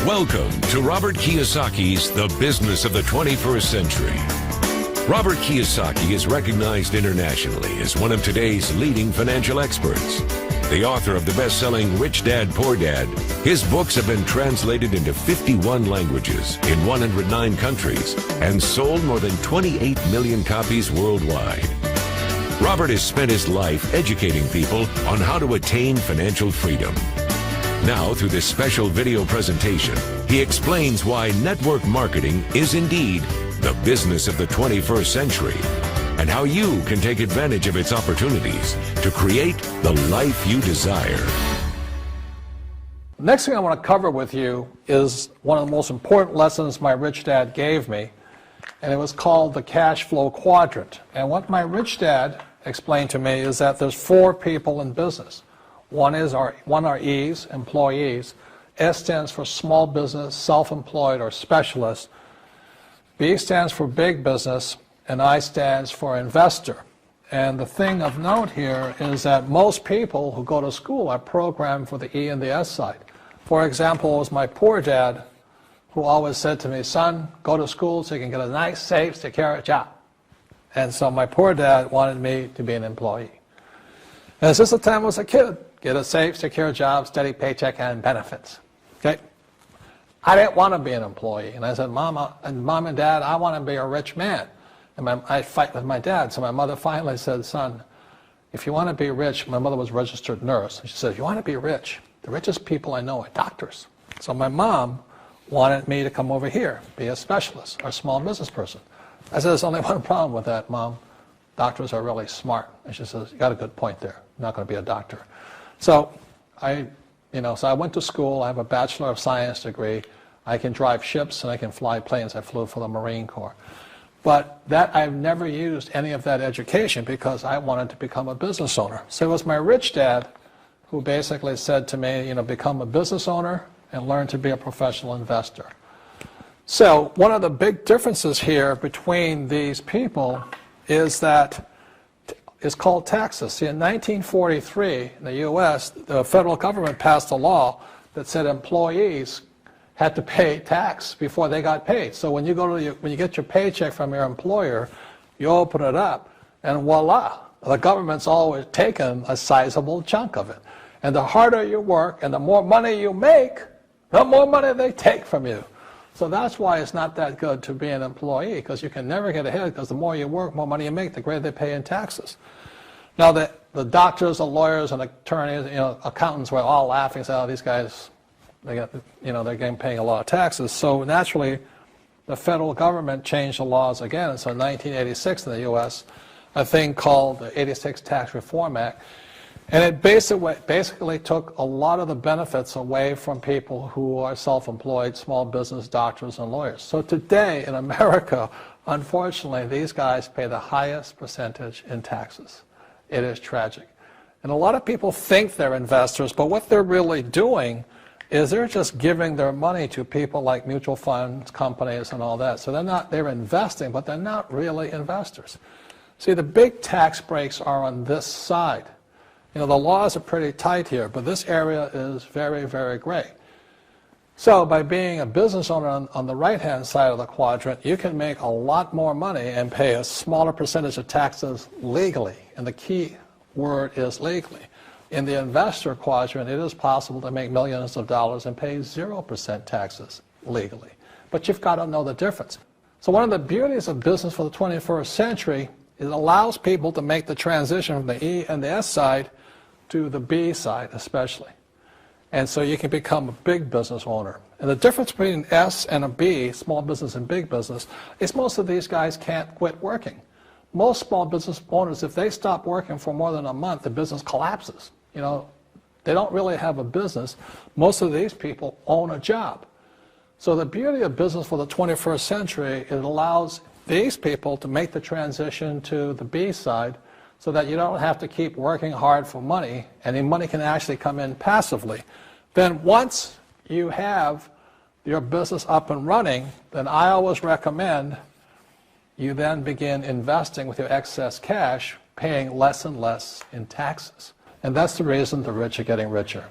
Welcome to Robert Kiyosaki's The Business of the 21st Century. Robert Kiyosaki is recognized internationally as one of today's leading financial experts. The author of the best-selling Rich Dad, Poor Dad, his books have been translated into 51 languages in 109 countries and sold more than 28 million copies worldwide. Robert has spent his life educating people on how to attain financial freedom. Now, through this special video presentation, he explains why network marketing is indeed the business of the 21st century and how you can take advantage of its opportunities to create the life you desire. The next thing I want to cover with you is one of the most important lessons my rich dad gave me, and it was called the Cash Flow Quadrant. And what my rich dad explained to me is that there's 4 people in business. One are E's, employees. S stands for small business, self-employed, or specialist. B stands for big business, and I stands for investor. And the thing of note here is that most people who go to school are programmed for the E and the S side. For example, it was my poor dad who always said to me, son, go to school so you can get a nice, safe, secure job. And so my poor dad wanted me to be an employee. And since the time I was a kid, get a safe, secure job, steady paycheck, and benefits. Okay? I didn't want to be an employee. And I said, Mom and Dad, I want to be a rich man. And I fight with my dad. So my mother finally said, son, if you want to be rich, my mother was a registered nurse. She said, if you want to be rich, the richest people I know are doctors. So my mom wanted me to come over here, be a specialist or a small business person. I said, there's only one problem with that, Mom. Doctors are really smart. And she says, you got a good point there. I'm not going to be a doctor. So I went to school. I have a Bachelor of Science degree. I can drive ships and I can fly planes. I flew for the Marine Corps. But I've never used any of that education because I wanted to become a business owner. So it was my rich dad who basically said to me, become a business owner and learn to be a professional investor. So one of the big differences here between these people is that it's called taxes. See, in 1943, in the U.S., the federal government passed a law that said employees had to pay tax before they got paid. So when you get your paycheck from your employer, you open it up, and voila, the government's always taken a sizable chunk of it. And the harder you work and the more money you make, the more money they take from you. So that's why it's not that good to be an employee, because you can never get ahead, because the more you work, more money you make, the greater they pay in taxes. Now, the doctors, the lawyers, and attorneys, accountants were all laughing, saying, oh, these guys, they're getting paying a lot of taxes. So naturally, the federal government changed the laws again. So in 1986 in the U.S., a thing called the 86 Tax Reform Act, and it basically took a lot of the benefits away from people who are self-employed, small business, doctors, and lawyers. So today in America, unfortunately, these guys pay the highest percentage in taxes. It is tragic. And a lot of people think they're investors, but what they're really doing is they're just giving their money to people like mutual funds, companies, and all that. So they're investing, but they're not really investors. See, the big tax breaks are on this side. The laws are pretty tight here, but this area is very, very gray. So by being a business owner on the right-hand side of the quadrant, you can make a lot more money and pay a smaller percentage of taxes legally. And the key word is legally. In the investor quadrant, it is possible to make millions of dollars and pay 0% taxes legally. But you've got to know the difference. So one of the beauties of business for the 21st century is it allows people to make the transition from the E and the S side to the B side especially. And so you can become a big business owner. And the difference between S and a B, small business and big business, is most of these guys can't quit working. Most small business owners, if they stop working for more than a month, the business collapses. They don't really have a business. Most of these people own a job. So the beauty of business for the 21st century, it allows these people to make the transition to the B side so that you don't have to keep working hard for money, and the money can actually come in passively. Then once you have your business up and running, then I always recommend you then begin investing with your excess cash, paying less and less in taxes. And that's the reason the rich are getting richer.